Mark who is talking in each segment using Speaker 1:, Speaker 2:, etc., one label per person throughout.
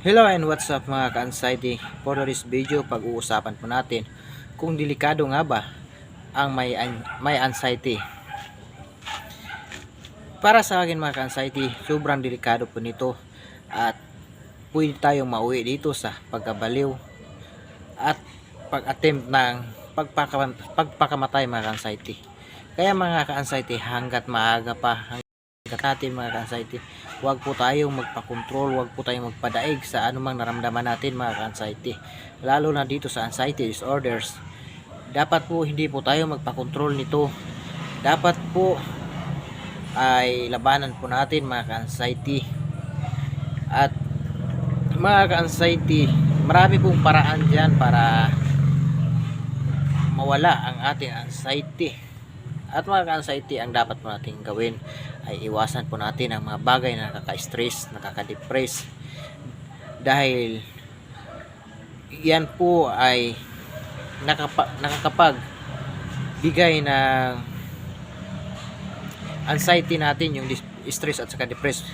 Speaker 1: Hello and what's up mga ka-anxiety. For this video, pag-uusapan po natin kung delikado nga ba ang may anxiety. Para sa akin mga ka-anxiety, sobrang delikado po nito at pwede tayong mauwi dito sa pagkabaliw at pag-attempt ng pagpakamatay mga ka-anxiety. Kaya mga ka-anxiety, hanggat maaga pa natin mga ka-anxiety, huwag po tayong magpakontrol, huwag po tayong magpadaig sa anumang naramdaman natin mga ka-anxiety, lalo na dito sa anxiety disorders. Dapat po hindi po tayo magpakontrol nito, dapat po ay labanan po natin mga ka-anxiety. At mga ka-anxiety, marami pong paraan dyan para mawala ang ating anxiety. At mga ka-anxiety, ang dapat po natin gawin ay iwasan po natin ang mga bagay na nakaka-stress, nakaka-depress, dahil yan po ay nakakapag bigay ng anxiety natin, yung stress at saka depress.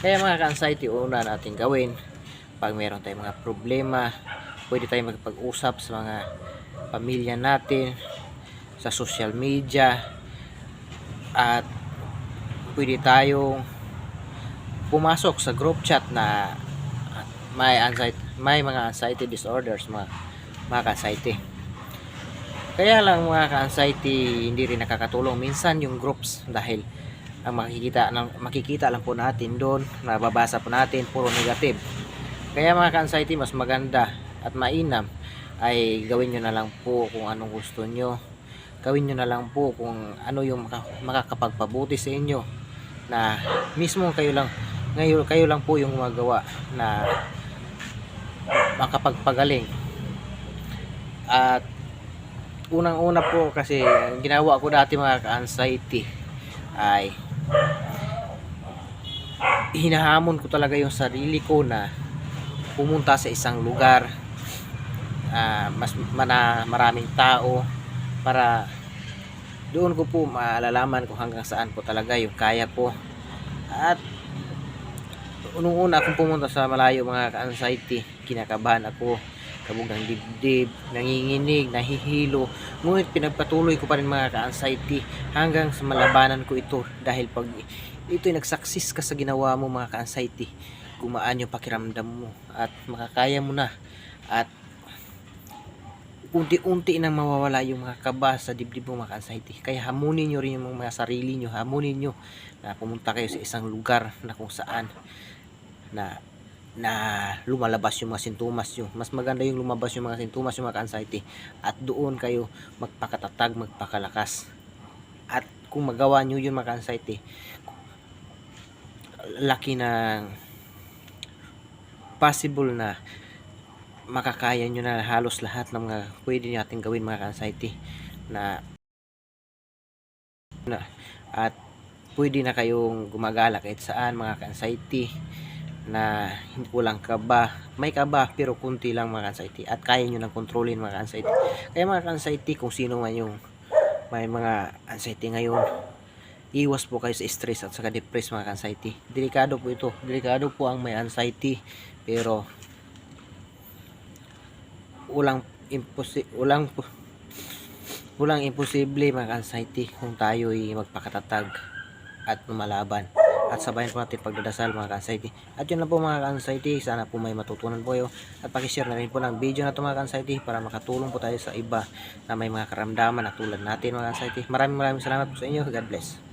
Speaker 1: Kaya mga ka-anxiety, una natin gawin, pag meron tayong mga problema, pwede tayong magpag-usap sa mga pamilya natin, sa social media, at pwede tayong pumasok sa group chat na may mga anxiety disorders mga ka-anxiety. Kaya lang mga ka-anxiety, hindi rin nakakatulong minsan yung groups, dahil ang makikita lang po natin doon, nababasa po natin puro negative. Kaya mga ka-anxiety, mas maganda at mainam ay gawin nyo na lang po kung anong gusto nyo. Gawin nyo na lang po kung ano yung makakapagpabuti sa inyo, na mismo kayo lang po yung magawa na makapagpagaling. At unang-una po, kasi ginawa ko dati mga ka-anxiety ay hinahamon ko talaga yung sarili ko na pumunta sa isang lugar maraming tao, para doon ko po malalaman kung hanggang saan po talaga yung kaya ko. At unang una akong pumunta sa malayo mga ka-anxiety, kinakabahan ako, kabog ng dibdib, nanginginig, nahihilo, ngunit pinagpatuloy ko pa rin mga ka-anxiety hanggang sa malabanan ko ito. Dahil pag ito'y nagsaksis ka sa ginawa mo mga ka-anxiety, gumaan yung pakiramdam mo at makakaya mo na, at unti-unti nang mawawala yung mga kaba sa dibdib mo mga ka-anxiety. Kaya hamunin nyo rin yung mga sarili nyo, hamunin nyo na pumunta kayo sa isang lugar na kung saan na lumalabas yung mga sintomas nyo. Mas maganda yung lumabas yung mga sintomas yung mga ka-anxiety, at doon kayo magpakatatag, magpakalakas. At kung magawa nyo yun mga ka-anxiety, laki ng possible na makakaya nyo na halos lahat ng mga pwede natin gawin mga ka-anxiety at pwede na kayong gumagala kahit saan mga ka-anxiety, na hindi ko lang kaba, may kaba pero kunti lang mga ka-anxiety, at kaya nyo nang kontrolin mga ka-anxiety. Kaya mga ka-anxiety, kung sino man yung may mga anxiety ngayon, iwas po kayo sa stress at saka depress mga ka-anxiety. Delikado po ito, delikado po ang may anxiety, pero walang imposible mga ka-anxiety kung tayo ay magpakatatag at lumalaban, at sabayan po natin pagdadasal mga ka-anxiety. At yun lang po mga ka-anxiety, sana po may matutunan po kayo, at pakishare na rin po ng video na ito mga ka-anxiety para makatulong po tayo sa iba na may mga karamdaman na tulad natin mga ka-anxiety. Maraming salamat po sa inyo. God bless.